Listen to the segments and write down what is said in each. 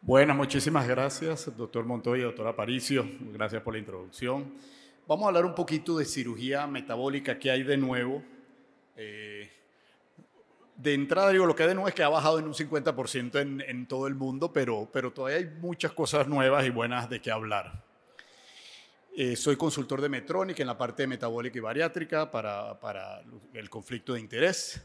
Buenas, muchísimas gracias, doctor Montoya, doctor Aparicio. Gracias por la introducción. Vamos a hablar un poquito de cirugía metabólica, qué hay de nuevo. Eh, de entrada, digo, lo que hay de nuevo es que ha bajado en un 50% en todo el mundo, pero todavía hay muchas cosas nuevas y buenas de qué hablar. Soy consultor de Medtronic en la parte de metabólica y bariátrica para el conflicto de interés.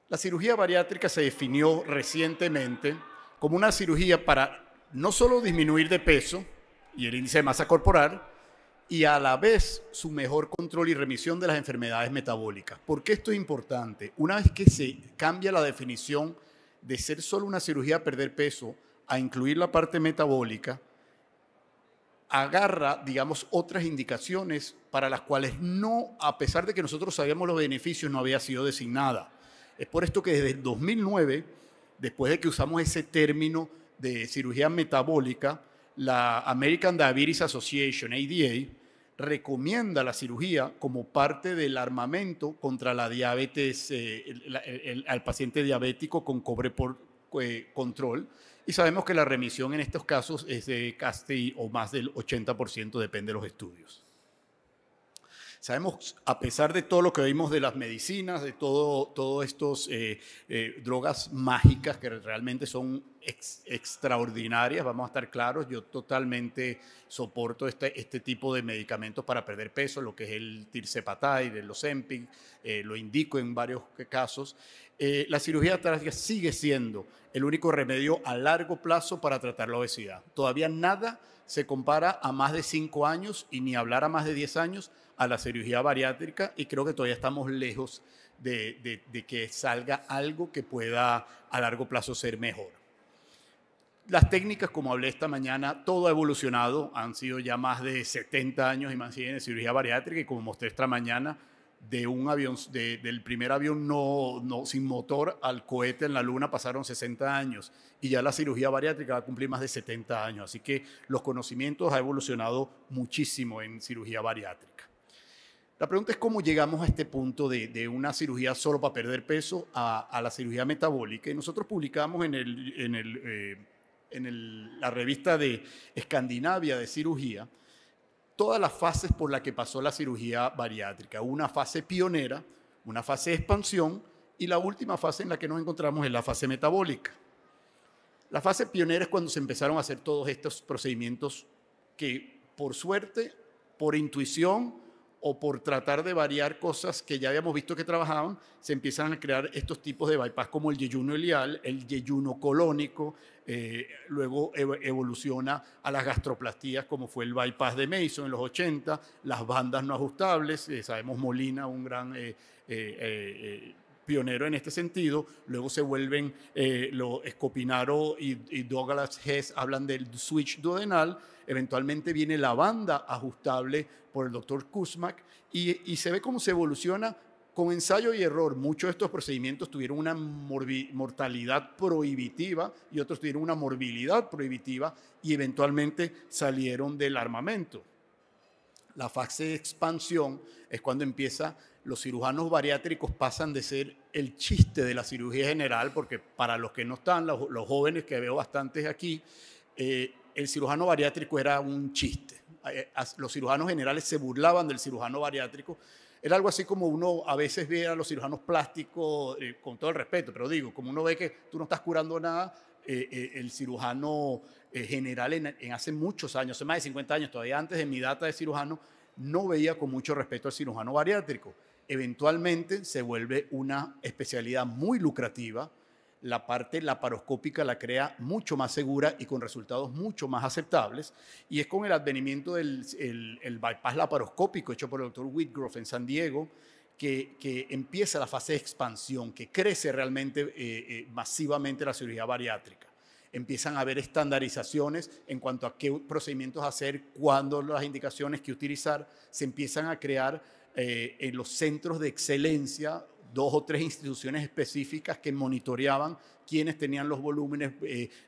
La cirugía bariátrica se definió recientemente como una cirugía para no solo disminuir de peso y el índice de masa corporal, y a la vez su mejor control y remisión de las enfermedades metabólicas. ¿Por qué esto es importante? Una vez que se cambia la definición de ser solo una cirugía a perder peso a incluir la parte metabólica, agarra, digamos, otras indicaciones para las cuales no, a pesar de que nosotros sabíamos los beneficios, no había sido designada. Es por esto que desde el 2009, después de que usamos ese término de cirugía metabólica, la American Diabetes Association, ADA, recomienda la cirugía como parte del armamento contra la diabetes al paciente diabético con cobre por control. Y sabemos que la remisión en estos casos es de casi o más del 80%, depende de los estudios. Sabemos, a pesar de todo lo que vimos de las medicinas, de todo estos drogas mágicas que realmente son extraordinarias, vamos a estar claros, yo totalmente soporto este tipo de medicamentos para perder peso, lo que es el tirzepatide, el Ozempic, lo indico en varios casos. La cirugía bariátrica sigue siendo el único remedio a largo plazo para tratar la obesidad. Todavía nada se compara a más de 5 años y ni hablar a más de 10 años a la cirugía bariátrica, y creo que todavía estamos lejos de que salga algo que pueda a largo plazo ser mejor. Las técnicas, como hablé esta mañana, todo ha evolucionado, han sido ya más de 70 años y más de cirugía bariátrica, y como mostré esta mañana, de un avión, del primer avión sin motor al cohete en la luna pasaron 60 años, y ya la cirugía bariátrica va a cumplir más de 70 años, así que los conocimientos han evolucionado muchísimo en cirugía bariátrica. La pregunta es cómo llegamos a este punto de una cirugía solo para perder peso a la cirugía metabólica, y nosotros publicamos la revista de Escandinavia de cirugía todas las fases por las que pasó la cirugía bariátrica. Una fase pionera, una fase de expansión, y la última fase en la que nos encontramos es la fase metabólica. La fase pionera es cuando se empezaron a hacer todos estos procedimientos que, por suerte, por intuición o por tratar de variar cosas que ya habíamos visto que trabajaban, se empiezan a crear estos tipos de bypass como el yeyuno ileal, el yeyuno colónico, luego evoluciona a las gastroplastías como fue el bypass de Mason en los 80, las bandas no ajustables, sabemos Molina, un gran pionero en este sentido, luego se vuelven, Scopinaro y Douglas Hess hablan del switch duodenal, eventualmente viene la banda ajustable por el doctor Kuzmak, y se ve cómo se evoluciona con ensayo y error. Muchos de estos procedimientos tuvieron una mortalidad prohibitiva y otros tuvieron una morbilidad prohibitiva, y eventualmente salieron del armamento. La fase de expansión es cuando los cirujanos bariátricos pasan de ser el chiste de la cirugía general, porque para los que no están, los jóvenes que veo bastantes aquí, el cirujano bariátrico era un chiste. Los cirujanos generales se burlaban del cirujano bariátrico. Era algo así como uno a veces ve a los cirujanos plásticos, con todo el respeto, pero digo, como uno ve que tú no estás curando nada, el cirujano general en hace muchos años, hace más de 50 años, todavía antes de mi data de cirujano, no veía con mucho respeto al cirujano bariátrico. Eventualmente se vuelve una especialidad muy lucrativa. La parte laparoscópica la crea mucho más segura y con resultados mucho más aceptables, y es con el advenimiento del bypass laparoscópico hecho por el doctor Whitgrove en San Diego que empieza la fase de expansión, que crece realmente masivamente la cirugía bariátrica. Empiezan a haber estandarizaciones en cuanto a qué procedimientos hacer, cuándo las indicaciones que utilizar, se empiezan a crear en los centros de excelencia 2 o 3 instituciones específicas que monitoreaban quiénes tenían los volúmenes,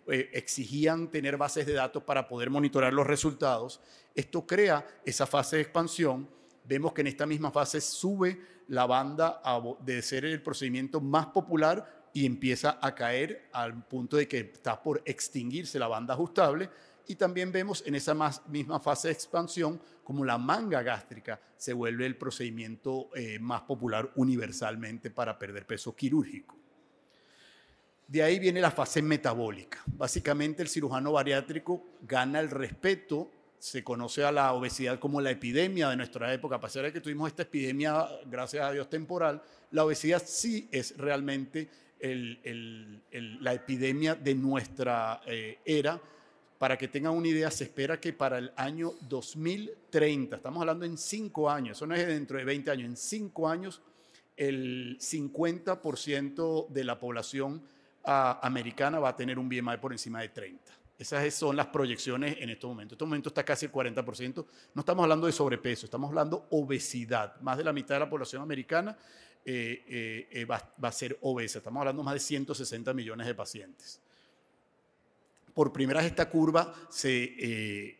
exigían tener bases de datos para poder monitorear los resultados. Esto crea esa fase de expansión. Vemos que en esta misma fase sube la banda de ser el procedimiento más popular y empieza a caer al punto de que está por extinguirse la banda ajustable. Y también vemos en esa misma fase de expansión como la manga gástrica se vuelve el procedimiento más popular universalmente para perder peso quirúrgico. De ahí viene la fase metabólica. Básicamente el cirujano bariátrico gana el respeto, se conoce a la obesidad como la epidemia de nuestra época. A pesar de que tuvimos esta epidemia, gracias a Dios, temporal, la obesidad sí es realmente la epidemia de nuestra era. Para que tengan una idea, se espera que para el año 2030, estamos hablando en 5 años, eso no es dentro de 20 años, en 5 años el 50% de la población americana va a tener un BMI por encima de 30. Esas son las proyecciones en estos momentos. En estos momentos está casi el 40%. No estamos hablando de sobrepeso, estamos hablando de obesidad. Más de la mitad de la población americana va a ser obesa. Estamos hablando de más de 160 millones de pacientes. Por primera vez esta curva se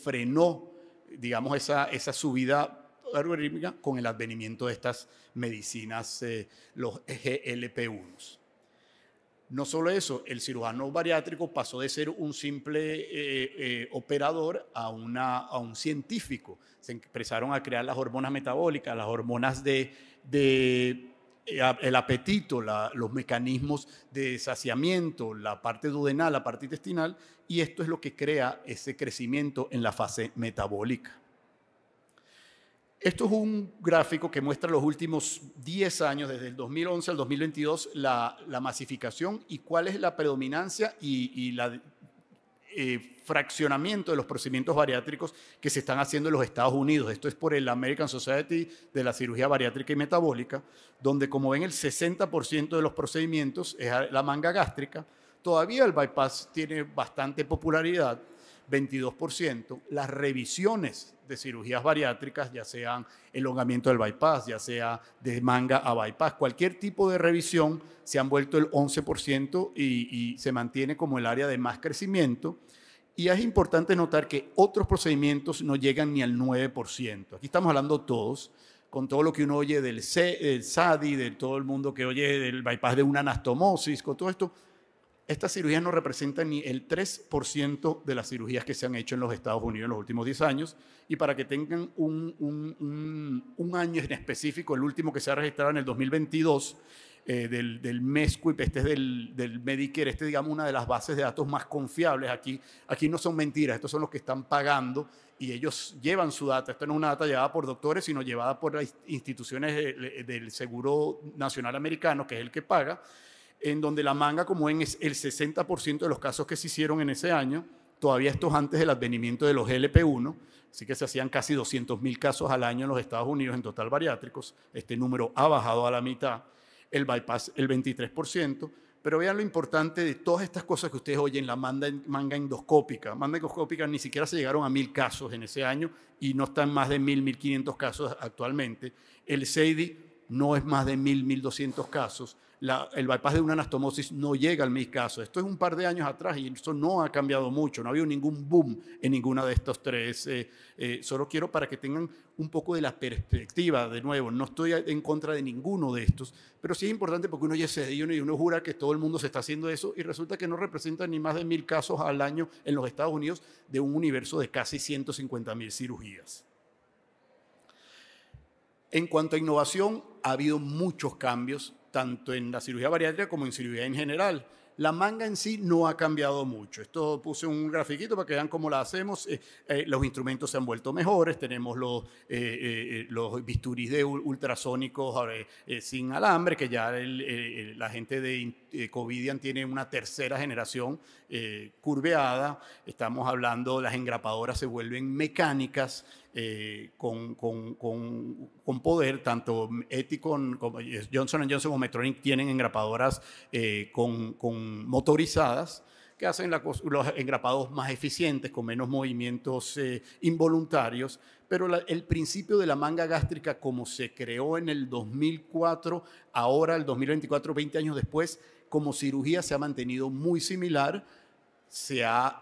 frenó, digamos, esa subida algorítmica con el advenimiento de estas medicinas, los GLP-1. No solo eso, el cirujano bariátrico pasó de ser un simple operador a un científico. Se empezaron a crear las hormonas metabólicas, las hormonas el apetito, los mecanismos de saciamiento, la parte duodenal, la parte intestinal, y esto es lo que crea ese crecimiento en la fase metabólica. Esto es un gráfico que muestra los últimos 10 años, desde el 2011 al 2022, la masificación y cuál es la predominancia y la fraccionamiento de los procedimientos bariátricos que se están haciendo en los Estados Unidos. Esto es por el American Society de la Cirugía Bariátrica y Metabólica, donde, como ven, el 60% de los procedimientos es la manga gástrica. Todavía el bypass tiene bastante popularidad, 22%. Las revisiones de cirugías bariátricas, ya sean elongamiento del bypass, ya sea de manga a bypass, cualquier tipo de revisión, se han vuelto el 11% y se mantiene como el área de más crecimiento. Y es importante notar que otros procedimientos no llegan ni al 9%. Aquí estamos hablando todos, con todo lo que uno oye del SADI, de todo el mundo que oye del bypass de una anastomosis, con todo esto. Estas cirugías no representan ni el 3% de las cirugías que se han hecho en los Estados Unidos en los últimos 10 años. Y para que tengan un año en específico, el último que se ha registrado en el 2022, del MESQUIP, este es del Medicare, digamos una de las bases de datos más confiables. Aquí no son mentiras, estos son los que están pagando y ellos llevan su data. Esto no es una data llevada por doctores, sino llevada por las instituciones del Seguro Nacional Americano, que es el que paga, en donde la manga, como ven, es el 60% de los casos que se hicieron en ese año. Todavía esto es antes del advenimiento de los GLP-1, así que se hacían casi 200.000 casos al año en los Estados Unidos en total bariátricos. Este número ha bajado a la mitad. El bypass, el 23%. Pero vean lo importante de todas estas cosas que ustedes oyen, la manga endoscópica. Manga endoscópica ni siquiera se llegaron a 1.000 casos en ese año y no están más de 1.000, 1.500 casos actualmente. El SEIDI no es más de 1.000, 1.200 casos. El bypass de una anastomosis no llega al 1.000 casos. Esto es un par de años atrás y eso no ha cambiado mucho. No ha habido ningún boom en ninguna de estos tres. Solo quiero para que tengan un poco de la perspectiva. De nuevo, no estoy en contra de ninguno de estos, pero sí es importante porque uno oye SEIDI y uno jura que todo el mundo se está haciendo eso y resulta que no representa ni más de 1.000 casos al año en los Estados Unidos de un universo de casi 150.000 cirugías. En cuanto a innovación, ha habido muchos cambios, tanto en la cirugía bariátrica como en cirugía en general. La manga en sí no ha cambiado mucho. Esto puse un grafiquito para que vean cómo la hacemos. Los instrumentos se han vuelto mejores. Tenemos los bisturís de ultrasónicos sin alambre, que ya la gente de Covidian tiene una tercera generación curveada. Estamos hablando, las engrapadoras se vuelven mecánicas. Con poder, tanto Ethicon como Johnson & Johnson o Medtronic tienen engrapadoras con motorizadas que hacen los engrapados más eficientes, con menos movimientos involuntarios, pero el principio de la manga gástrica, como se creó en el 2004, ahora el 2024, 20 años después, como cirugía se ha mantenido muy similar, se ha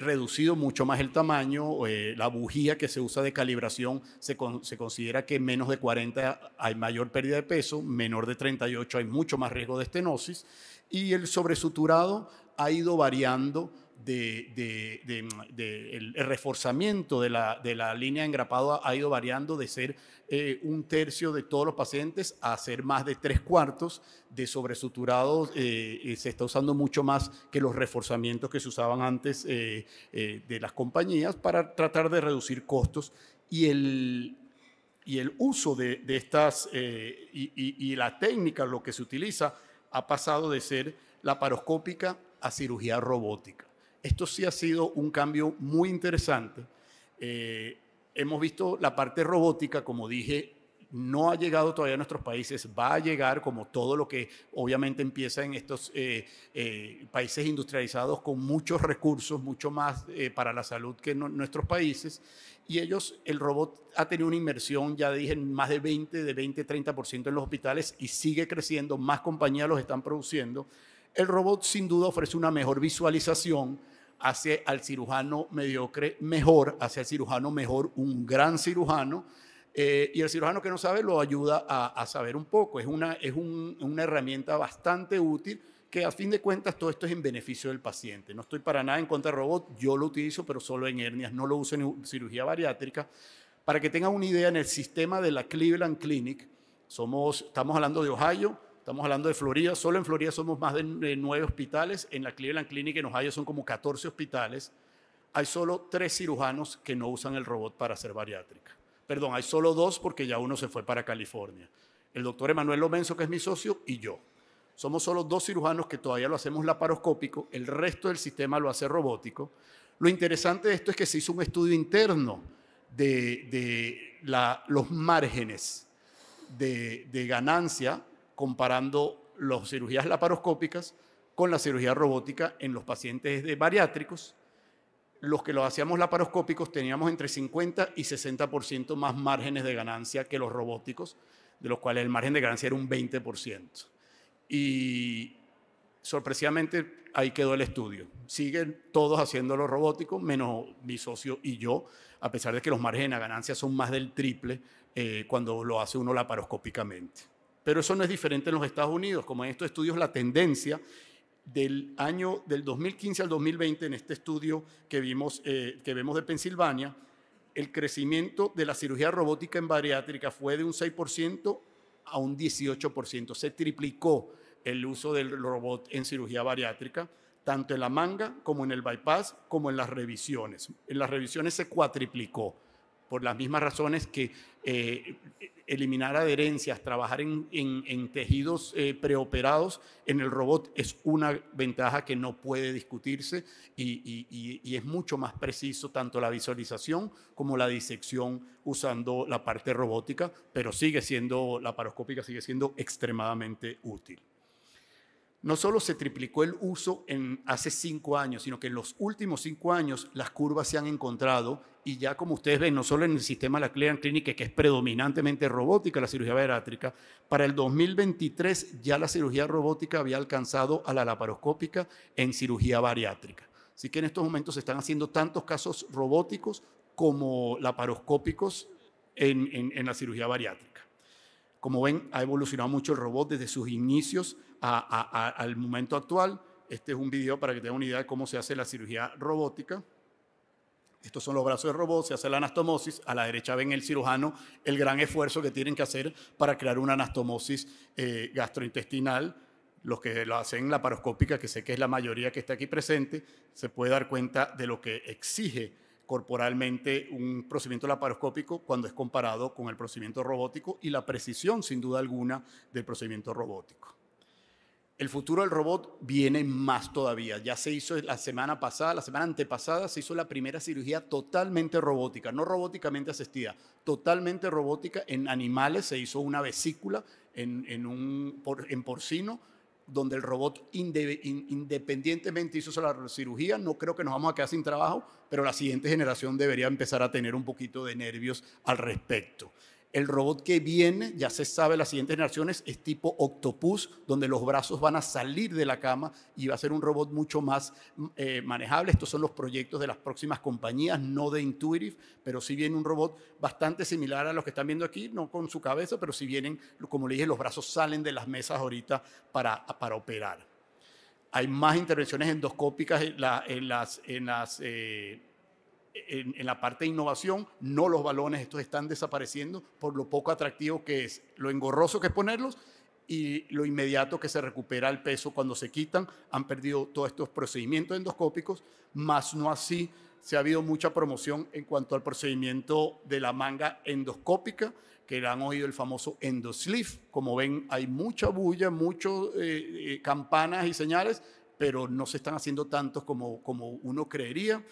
reducido mucho más el tamaño, la bujía que se usa de calibración se considera que en menos de 40 hay mayor pérdida de peso, menor de 38 hay mucho más riesgo de estenosis, y el sobresuturado ha ido variando el reforzamiento de la línea de engrapado ha ido variando de ser un tercio de todos los pacientes a ser más de 3/4 de sobresuturado. Se está usando mucho más que los reforzamientos que se usaban antes de las compañías para tratar de reducir costos, y el uso de estas y la técnica, lo que se utiliza, ha pasado de ser laparoscópica a cirugía robótica. Esto sí ha sido un cambio muy interesante. Hemos visto la parte robótica, como dije, no ha llegado todavía a nuestros países, va a llegar como todo lo que obviamente empieza en estos países industrializados con muchos recursos, mucho más para la salud que nuestros países. Y el robot ha tenido una inversión, ya dije, más de 20-30% en los hospitales y sigue creciendo, más compañías los están produciendo. El robot sin duda ofrece una mejor visualización, hace al cirujano mediocre mejor, hace al cirujano mejor un gran cirujano, y el cirujano que no sabe lo ayuda a saber un poco. Es una herramienta bastante útil que a fin de cuentas todo esto es en beneficio del paciente. No estoy para nada en contra del robot, yo lo utilizo pero solo en hernias, no lo uso en cirugía bariátrica. Para que tengan una idea, en el sistema de la Cleveland Clinic, estamos hablando de Ohio, estamos hablando de Florida, solo en Florida somos más de 9 hospitales, en la Cleveland Clinic en Ohio son como 14 hospitales, hay solo 3 cirujanos que no usan el robot para hacer bariátrica. Perdón, hay solo 2 porque ya uno se fue para California. El doctor Emanuel Lomenzo, que es mi socio, y yo. Somos solo 2 cirujanos que todavía lo hacemos laparoscópico, el resto del sistema lo hace robótico. Lo interesante de esto es que se hizo un estudio interno de los márgenes de ganancia comparando las cirugías laparoscópicas con la cirugía robótica en los pacientes bariátricos. Los que lo hacíamos laparoscópicos teníamos entre 50 y 60% más márgenes de ganancia que los robóticos, de los cuales el margen de ganancia era un 20%. Y sorpresivamente ahí quedó el estudio. Siguen todos haciéndolo robótico, menos mi socio y yo, a pesar de que los márgenes de ganancia son más del triple cuando lo hace uno laparoscópicamente. Pero eso no es diferente en los Estados Unidos. Como en estos estudios, la tendencia del 2015 al 2020, en este estudio que vemos de Pensilvania, el crecimiento de la cirugía robótica en bariátrica fue de un 6% a un 18%. Se triplicó el uso del robot en cirugía bariátrica, tanto en la manga como en el bypass, como en las revisiones. En las revisiones se cuatriplicó, por las mismas razones que eliminar adherencias, trabajar en tejidos preoperados en el robot es una ventaja que no puede discutirse y es mucho más preciso tanto la visualización como la disección usando la parte robótica, pero laparoscópica sigue siendo extremadamente útil. No solo se triplicó el uso hace 5 años, sino que en los últimos 5 años las curvas se han encontrado y ya como ustedes ven, no solo en el sistema de la Cleveland Clinic, que es predominantemente robótica la cirugía bariátrica, para el 2023 ya la cirugía robótica había alcanzado a la laparoscópica en cirugía bariátrica. Así que en estos momentos se están haciendo tantos casos robóticos como laparoscópicos en la cirugía bariátrica. Como ven, ha evolucionado mucho el robot desde sus inicios al momento actual. Este es un video para que tengan una idea de cómo se hace la cirugía robótica. Estos son los brazos del robot, se hace la anastomosis. A la derecha ven el cirujano, el gran esfuerzo que tienen que hacer para crear una anastomosis gastrointestinal. Los que lo hacen laparoscópica, que sé que es la mayoría que está aquí presente, se puede dar cuenta de lo que exige corporalmente un procedimiento laparoscópico cuando es comparado con el procedimiento robótico y la precisión, sin duda alguna, del procedimiento robótico. El futuro del robot viene más todavía. Ya se hizo la semana antepasada, se hizo la primera cirugía totalmente robótica, no robóticamente asistida, totalmente robótica en animales. Se hizo una vesícula en porcino, donde el robot independientemente hizo la cirugía. No creo que nos vamos a quedar sin trabajo, pero la siguiente generación debería empezar a tener un poquito de nervios al respecto. El robot que viene, ya se sabe, las siguientes generaciones, es tipo Octopus, donde los brazos van a salir de la cama y va a ser un robot mucho más manejable. Estos son los proyectos de las próximas compañías, no de Intuitive, pero sí viene un robot bastante similar a los que están viendo aquí, no con su cabeza, pero sí vienen, como le dije, los brazos salen de las mesas ahorita para operar. Hay más intervenciones endoscópicas en la parte de innovación, no los balones, estos están desapareciendo por lo poco atractivo que es, lo engorroso que es ponerlos y lo inmediato que se recupera el peso cuando se quitan. Han perdido todos estos procedimientos endoscópicos, más no así se ha habido mucha promoción en cuanto al procedimiento de la manga endoscópica, que han oído el famoso endosleeve. Como ven, hay mucha bulla, muchas campanas y señales, pero no se están haciendo tantos como uno creería.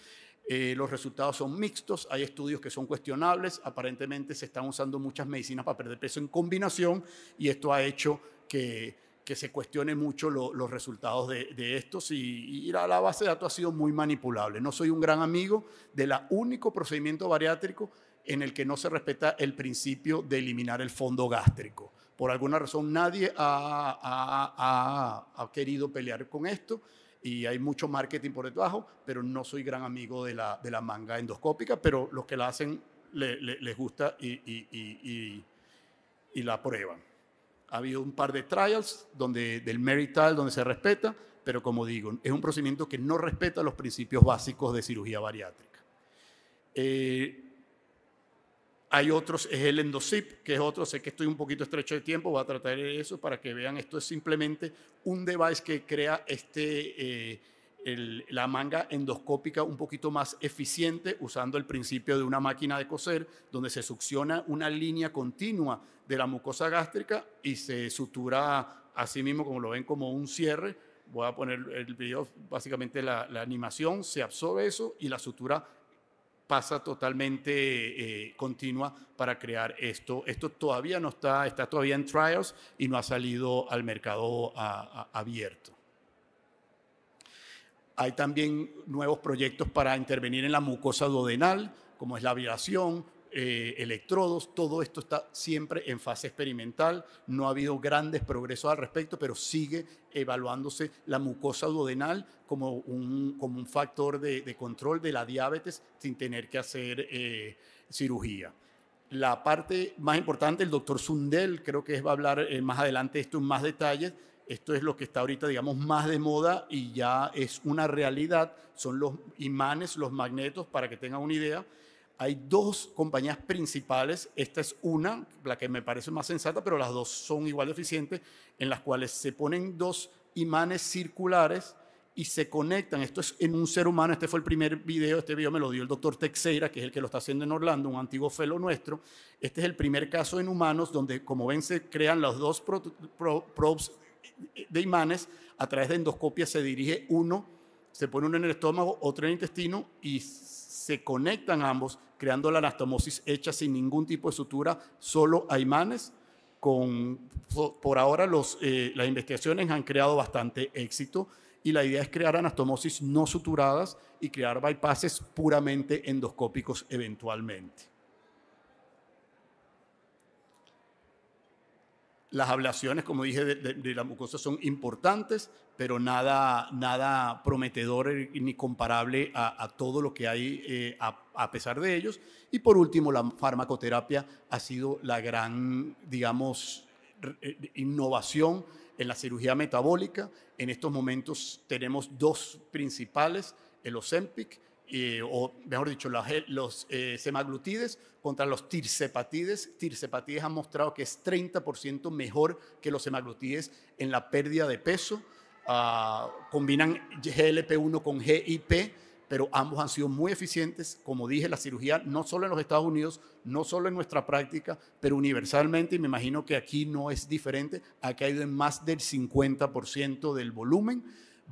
Los resultados son mixtos, hay estudios que son cuestionables, aparentemente se están usando muchas medicinas para perder peso en combinación y esto ha hecho que se cuestione mucho los resultados de estos y la base de datos ha sido muy manipulable. No soy un gran amigo del único procedimiento bariátrico en el que no se respeta el principio de eliminar el fondo gástrico. Por alguna razón nadie ha querido pelear con esto. Y hay mucho marketing por debajo, pero no soy gran amigo de la manga endoscópica, pero los que la hacen les gusta y la prueban. Ha habido un par de trials del Merital donde se respeta, pero como digo, es un procedimiento que no respeta los principios básicos de cirugía bariátrica. Hay otros, es el EndoZip, que es otro, sé que estoy un poquito estrecho de tiempo, voy a tratar de eso para que vean, esto es simplemente un device que crea la manga endoscópica un poquito más eficiente usando el principio de una máquina de coser, donde se succiona una línea continua de la mucosa gástrica y se sutura así mismo, como lo ven, como un cierre. Voy a poner el video, básicamente la animación, se absorbe eso y la sutura pasa totalmente continua para crear esto. Esto todavía no está todavía en trials y no ha salido al mercado abierto. Hay también nuevos proyectos para intervenir en la mucosa duodenal, como es la ablación, electrodos. Todo esto está siempre en fase experimental. No ha habido grandes progresos al respecto, pero sigue evaluándose la mucosa duodenal como un factor de control de la diabetes sin tener que hacer cirugía. La parte más importante, el doctor Sundell, creo que va a hablar más adelante de esto en más detalles. Esto es lo que está ahorita, digamos, más de moda y ya es una realidad. Son los imanes, los magnetos, para que tengan una idea. Hay dos compañías principales, esta es una, la que me parece más sensata, pero las dos son igual de eficientes, en las cuales se ponen dos imanes circulares y se conectan. Esto es en un ser humano, este fue el primer video, este video me lo dio el doctor Teixeira, que es el que lo está haciendo en Orlando, un antiguo fellow nuestro. Este es el primer caso en humanos donde, como ven, se crean los dos probes de imanes, a través de endoscopia se dirige uno, se pone uno en el estómago, otro en el intestino y se conectan ambos, creando la anastomosis hecha sin ningún tipo de sutura, solo a imanes. Por ahora las investigaciones han creado bastante éxito y la idea es crear anastomosis no suturadas y crear bypasses puramente endoscópicos eventualmente. Las ablaciones, como dije, de la mucosa son importantes, pero nada prometedor ni comparable a todo lo que hay a pesar de ellos. Y por último, la farmacoterapia ha sido la gran, digamos, innovación en la cirugía metabólica. En estos momentos tenemos dos principales, el Ozempic, o mejor dicho, los semaglutides contra los tirzepatides. Tirzepatides han mostrado que es 30% mejor que los semaglutides en la pérdida de peso. Combinan GLP-1 con GIP, pero ambos han sido muy eficientes. Como dije, la cirugía no solo en los Estados Unidos, no solo en nuestra práctica, pero universalmente, y me imagino que aquí no es diferente, ha caído en más del 50% del volumen.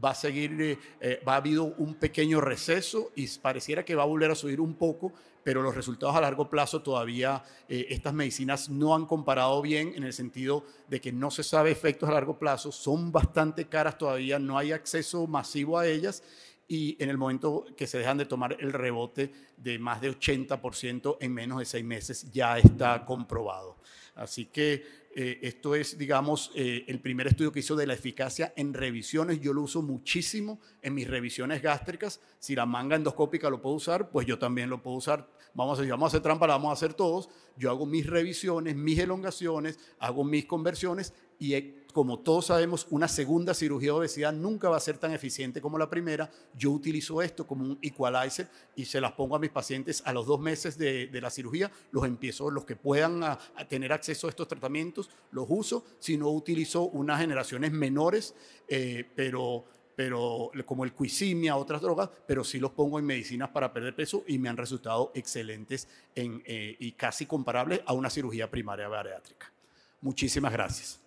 Va a habido un pequeño receso y pareciera que va a volver a subir un poco, pero los resultados a largo plazo todavía, estas medicinas no han comparado bien en el sentido de que no se sabe efectos a largo plazo, son bastante caras todavía, no hay acceso masivo a ellas y en el momento que se dejan de tomar el rebote de más de 80% en menos de 6 meses ya está comprobado. Así que esto es, digamos, el primer estudio que hizo de la eficacia en revisiones. Yo lo uso muchísimo en mis revisiones gástricas. Si la manga endoscópica lo puedo usar, pues yo también lo puedo usar. Si vamos a hacer trampa, la vamos a hacer todos. Yo hago mis revisiones, mis elongaciones, hago mis conversiones y como todos sabemos, una segunda cirugía de obesidad nunca va a ser tan eficiente como la primera. Yo utilizo esto como un equalizer y se las pongo a mis pacientes a los 2 meses de la cirugía. Los que puedan a tener acceso a estos tratamientos, los uso. Si no, utilizo unas generaciones menores, pero como el Quizimia, otras drogas, pero sí los pongo en medicinas para perder peso y me han resultado excelentes y casi comparables a una cirugía primaria bariátrica. Muchísimas gracias.